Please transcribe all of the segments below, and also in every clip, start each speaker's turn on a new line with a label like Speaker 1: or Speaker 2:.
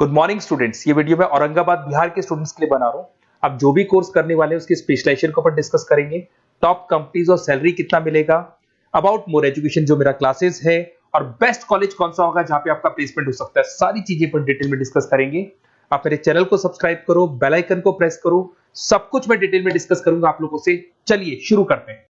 Speaker 1: Good morning students. ये video मैं औरंगाबाद बिहार के स्टूडेंट्स के लिए बना रहा हूँ। आप जो भी कोर्स करने वाले हैं उसकी स्पेशलाइजेशन के ऊपर डिस्कस करेंगे, टॉप कंपनीज और सैलरी कितना मिलेगा, अबाउट मोर एजुकेशन जो मेरा क्लासेस है, और बेस्ट कॉलेज कौन सा होगा जहां पे आपका प्लेसमेंट हो सकता है। सारी चीजें पर डिटेल में डिस्कस करेंगे। आप मेरे चैनल को सब्सक्राइब करो, बेल आइकन को प्रेस करो, सब कुछ मैं डिटेल में डिस्कस करूंगा आप लोगों से। चलिए शुरू करते हैं।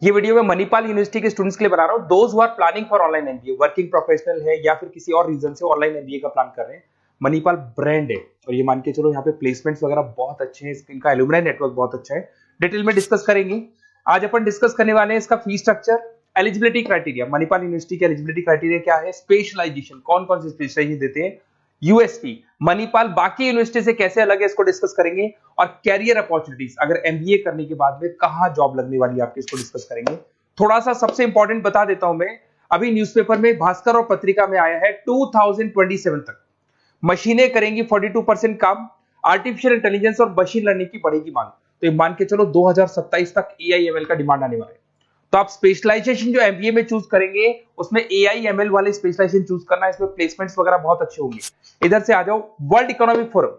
Speaker 1: ये वीडियो मैं मणिपाल यूनिवर्सिटी के स्टूडेंट्स के लिए बना रहा हूं। Those who are planning for online MBA, working professional है या फिर किसी और रीजन से ऑनलाइन एमबीए का प्लान कर रहे हैं। मणिपाल ब्रांड है और ये मान के चलो यहाँ पे प्लेसमेंट्स वगैरह बहुत अच्छे हैं, इनका एलुमनाई नेटवर्क बहुत अच्छा है। डिटेल में डिस्कस करेंगे। आज अपन डिस्कस करने वाले हैं इसका fee structure, eligibility criteria, Manipal university के एलिजिबिलिटी क्राइटेरिया क्या है, स्पेशलाइजेशन कौन कौन से स्पेशलाइजेशन देते हैं, यूएसपी मणिपाल बाकी यूनिवर्सिटी से कैसे अलग है इसको डिस्कस करेंगे, और कैरियर अपॉर्चुनिटीज अगर एमबीए करने के बाद में कहां जॉब लगने वाली है आपकी, इसको डिस्कस करेंगे। थोड़ा सा सबसे इंपॉर्टेंट बता देता हूं मैं, अभी न्यूज़पेपर में भास्कर और पत्रिका में आया है 2027 तक मशीनें करेंगी 42% काम, आर्टिफिशियल इंटेलिजेंस और मशीन लर्निंग की बढ़ेगी मांग। तो ये मान के चलो 2027 तक एआईएमएल का डिमांड आने वाला है। तो आप स्पेशलाइजेशन जो एमबीए में चूज करेंगे उसमें एआईएमएल वाले स्पेशलाइजेशन चूज करना, इसमें प्लेसमेंट्स वगैरह बहुत अच्छे होंगे। इधर से आ जाओ, वर्ल्ड इकोनॉमिक फोरम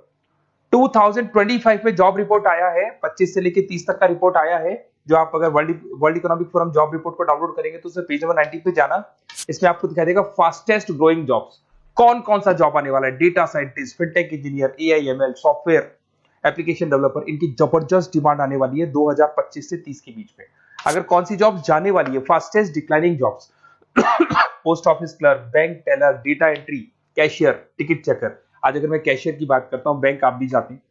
Speaker 1: 2025 में जॉब रिपोर्ट आया है, 25 से लेकर 30 तक का रिपोर्ट आया है। जो आप अगर world economic forum job report को डाउनलोड करेंगे तो उसमें पेज नंबर 90 पे जाना, इसमें आपको दिखाई देगा फास्टेस्ट ग्रोइंग जॉब्स, कौन कौन सा जॉब आने वाला है। Data scientist, fintech engineer, AIML, software application developer, इनकी जबरदस्त डिमांड आने वाली है 2025 से 30 के बीच में। अगर कौन सी जॉब जाने वाली है, fastest declining jobs, post office clerk, bank teller, data entry, cashier, ticket checker. आज अगर मैं कैशियर की बात करता हूं, बैंक आप भी जाते हैं,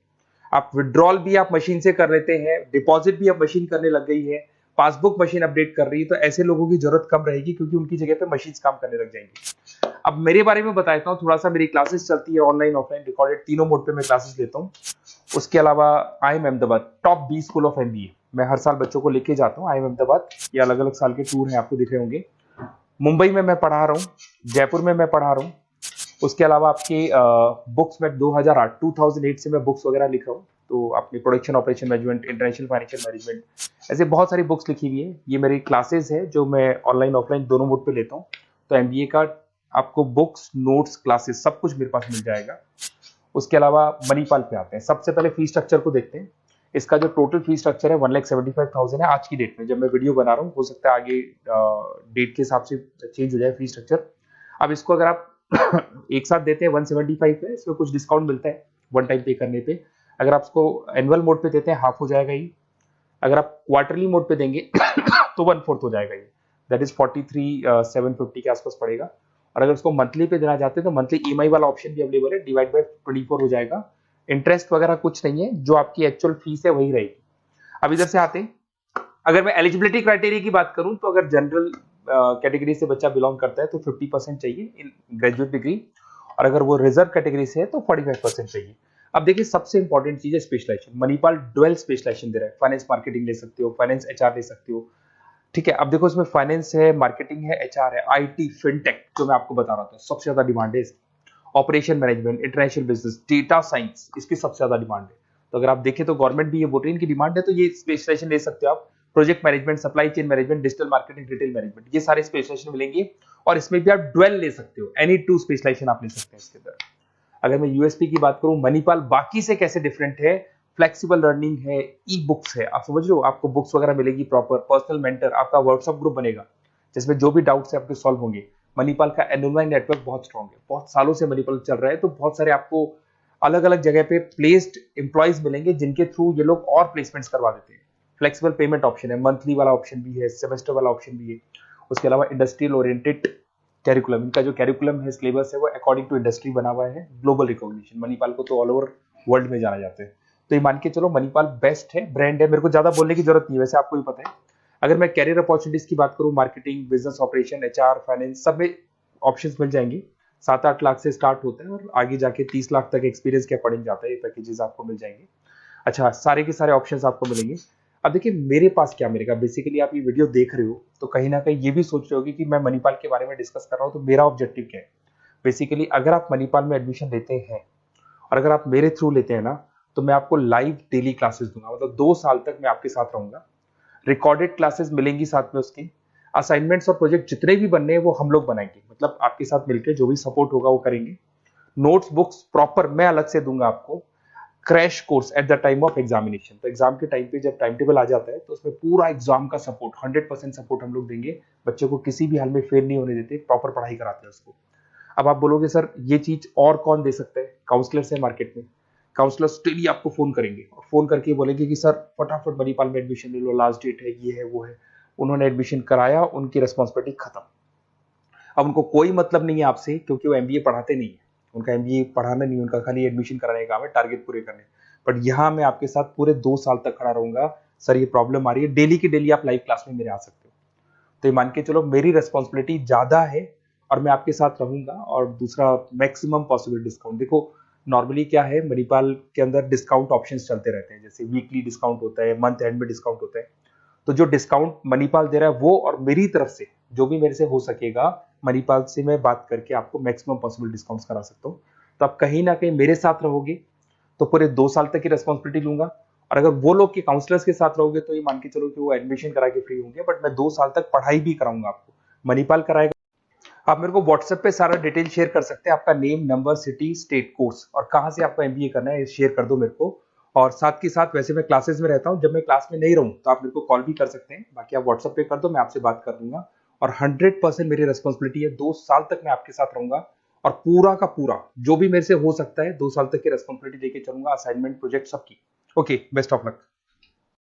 Speaker 1: आप विड्रॉल भी आप मशीन से कर लेते हैं, डिपॉजिट भी अब मशीन करने लग गई है, पासबुक मशीन अपडेट कर रही है, तो ऐसे लोगों की जरूरत कम रहेगी क्योंकि उनकी जगह पे मशीन काम करने लग जाएंगी। अब मेरे बारे में बताता हूँ थोड़ा सा। मेरी क्लासेस चलती है ऑनलाइन ऑफलाइन रिकॉर्डेड, तीनों मोड पे मैं क्लासेस लेता हूँ। उसके अलावा IIM Ahmedabad top 20 school of MBA मैं हर साल बच्चों को लेके जाता हूँ। IIM अहमदाबाद ये अलग अलग साल के टूर हैं, आपको दिख रहे होंगे। मुंबई में मैं पढ़ा रहा हूँ, जयपुर में मैं पढ़ा रहा हूँ। उसके अलावा आपके बुक्स में 2008 से मैं बुक्स वगैरह लिख रहा हूँ। तो अपनी production operation management, international financial management, ऐसे बहुत सारी बुक्स लिखी हुई है। ये मेरी क्लासेस है जो मैं ऑनलाइन ऑफलाइन दोनों मोड पे लेता हूँ। तो एमबीए का आपको बुक्स, नोट्स, क्लासेस सब कुछ मेरे पास मिल जाएगा। उसके अलावा मणिपाल पे आते हैं। सबसे पहले फी स्ट्रक्चर को देखते हैं। इसका जो टोटल फी स्ट्रक्चर है 1,75,000 है आज की डेट में, जब मैं वीडियो बना रहा हूँ। हो सकता है आगे डेट के हिसाब से चेंज हो जाए फी स्ट्रक्चर। अब इसको अगर आप एक साथ देते हैं 175 है, इसमें कुछ डिस्काउंट मिलता है वन टाइम पे करने पे। अगर आप इसको एनुअल मोड पे देते हैं हाफ हो जाएगा ये। अगर आप क्वार्टरली मोड पे देंगे तो 1/4 हो जाएगा ये, दैट इज 43,750 के आसपास पड़ेगा। और अगर उसको मंथली पे देना चाहते हैं तो मंथली ईएमआई वाला ऑप्शन भी अवेलेबल है, डिवाइड बाय 24 हो जाएगा। इंटरेस्ट वगैरह कुछ नहीं है, जो आपकी एक्चुअल फीस है वही रहेगी। अब इधर से आते हैं, अगर मैं एलिजिबिलिटी क्राइटेरिया की बात करूं तो अगर जनरल कैटेगरी से बच्चा बिलोंग करता है तो 50% चाहिए इन ग्रेजुएट डिग्री, और अगर वो रिजर्व कैटेगरी से है तो 45% चाहिए। अब देखिए सबसे इंपॉर्टेंट चीज है स्पेशलाइजेशन। मणिपाल डुअल स्पेशलाइजेशन दे रहा है, फाइनेंस मार्केटिंग ले सकते हो, फाइनेंस एचआर ले सकते हो। ठीक है, अब देखो इसमें फाइनेंस है, मार्केटिंग है, एचआर है, आईटी, फिनटेक जो मैं आपको बता रहा था सबसे ज्यादा डिमांड है इसकी। Operation management, international business, data science, इसकी सबसे ज्यादा डिमांड है। तो अगर आप देखें तो गवर्नमेंट भी ये बोल रही है इनकी डिमांड है, तो ये स्पेशलाइजेशन ले सकते हो आप। Project management, supply chain management, digital marketing, retail management, ये सारे स्पेशलाइजेशन मिलेंगे। और इसमें भी आप डुअल ले सकते हो, एनी टू स्पेशलाइजेशन आप ले सकते हैं इसके अंदर। अगर मैं यूएसपी की बात करूं, मणिपाल बाकी से कैसे डिफरेंट है, फ्लेक्सिबल लर्निंग है, ई बुक्स है, आप समझ रहे हो, आपको बुक्स वगैरह मिलेगी प्रॉपर, पर्सनल मेंटर, आपका व्हाट्सएप ग्रुप बनेगा जिसमें जो भी डाउट्स है आपके सॉल्व होंगे। मणिपाल का एलुमनाई नेटवर्क बहुत स्ट्रांग है, बहुत सालों से मणिपाल चल रहा है, तो बहुत सारे आपको अलग अलग जगह पे प्लेस्ड एम्प्लॉयज मिलेंगे जिनके थ्रू ये लोग और प्लेसमेंट्स करवा देते हैं। फ्लेक्सिबल पेमेंट ऑप्शन है, मंथली वाला ऑप्शन भी है, सेमेस्टर वाला ऑप्शन भी है। उसके अलावा इंडस्ट्रियल ओरिएंटेड कैरिकुलम, इनका जो कैरिकुलम है, सिलेबस है, वो अकॉर्डिंग टू इंडस्ट्री बना हुआ है। ग्लोबल रिकॉग्निशन, मणिपाल को तो ऑल ओवर वर्ल्ड में जाना जाता है। तो ये मान के चलो मणिपाल बेस्ट है, ब्रांड है, मेरे को ज्यादा बोलने की जरूरत नहीं है, वैसे आपको भी पता है। अगर मैं कैरियर अपॉर्चुनिटीज की बात करूं, marketing, business operation, HR, finance, सब में ऑप्शंस मिल जाएंगे। 7-8 लाख से स्टार्ट होता है और आगे जाके 30 लाख तक एक्सपीरियंस के अकॉर्डिंग जाता है, ये पैकेजेस आपको मिल जाएंगे। अच्छा, सारे के सारे ऑप्शंस आपको मिलेंगे। अब देखिए मेरे पास क्या मिलेगा, बेसिकली आप ये वीडियो देख रहे हो तो कहीं ना कहीं ये भी सोच रहे होगे कि मैं मणिपाल के बारे में डिस्कस कर रहा हूँ, तो मेरा ऑब्जेक्टिव क्या है। बेसिकली अगर आप मणिपाल में एडमिशन लेते हैं और अगर आप मेरे थ्रू लेते हैं ना, तो मैं आपको लाइव डेली क्लासेस दूंगा, मतलब 2 साल तक मैं आपके साथ रहूंगा। रिकॉर्डेड क्लासेस मिलेंगी साथ में, उसकी असाइनमेंट्स और प्रोजेक्ट जितने भी बनने हैं वो हम लोग बनाएंगे, मतलब आपके साथ मिलकर जो भी सपोर्ट होगा वो करेंगे। नोट्स बुक्स प्रॉपर मैं अलग से दूंगा आपको, crash course at the time of examination. तो एग्जाम के टाइम पे जब टाइम टेबल आ जाता है तो उसमें पूरा एग्जाम का सपोर्ट 100% सपोर्ट हम लोग देंगे, बच्चों को किसी भी हाल में फेल नहीं होने देते, प्रॉपर पढ़ाई कराते हैं उसको। अब आप बोलोगे सर ये चीज और कौन दे सकता है? काउंसलर्स है मार्केट में, काउंसलर्स डेली आपको फोन करेंगे और फोन करके बोलेंगे कि सर फटाफट मणिपाल में एडमिशन ले लो, लास्ट डेट है, ये है वो है। उन्होंने एडमिशन कराया, उनकी रिस्पॉन्सिबिलिटी खत्म। अब उनको कोई मतलब नहीं है आपसे, क्योंकि वो एमबीए पढ़ाते नहीं है, उनका एमबीए पढ़ाना नहीं, उनका खाली एडमिशन कराने का काम है, टारगेट पूरे करने। बट यहाँ मैं आपके साथ पूरे 2 साल तक खड़ा रहूंगा। सर ये प्रॉब्लम आ रही है, डेली की डेली आप लाइव क्लास में मेरे आ सकते हो। तो ये मान के चलो मेरी रेस्पॉन्सिबिलिटी ज्यादा है और मैं आपके साथ रहूंगा। और दूसरा, मैक्सिमम पॉसिबल डिस्काउंट। देखो नॉर्मली क्या है, मणिपाल के अंदर डिस्काउंट ऑप्शंस चलते रहते हैं, जैसे वीकली डिस्काउंट होता है, मंथ एंड में डिस्काउंट होता है। तो जो डिस्काउंट मणिपाल दे रहा है वो, और मेरी तरफ से जो भी मेरे से हो सकेगा, मणिपाल से मैं बात करके आपको मैक्सिमम पॉसिबल डिस्काउंट्स करा सकता हूँ। तो आप कहीं ना कहीं मेरे साथ रहोगे तो पूरे 2 साल तक की रेस्पॉन्सिबिलिटी लूंगा। और अगर वो लोग के काउंसलर्स के साथ रहोगे तो ये मान के चलो कि वो एडमिशन करा के फ्री होंगे, बट मैं 2 साल तक पढ़ाई भी कराऊंगा आपको, मणिपाल कराएगा। आप मेरे को व्हाट्सएप पे सारा डिटेल शेयर कर सकते हैं, आपका name, number, city, state, course और कहाँ से आपको एमबीए करना है शेयर कर दो मेरे को। और साथ के साथ वैसे मैं क्लासेस में रहता हूँ, जब मैं क्लास में नहीं रहूँ तो आप मेरे को कॉल भी कर सकते हैं, बाकी आप व्हाट्सएप पे कर दो, मैं आपसे बात कर लूंगा। और 100% मेरी रेस्पॉन्सिबिलिटी है, 2 साल तक मैं आपके साथ रहूंगा और पूरा का पूरा जो भी मेरे से हो सकता है 2 साल तक की रेस्पॉन्सिबिलिटी लेके चलूंगा, असाइनमेंट, प्रोजेक्ट, सबकी। Okay, best of luck.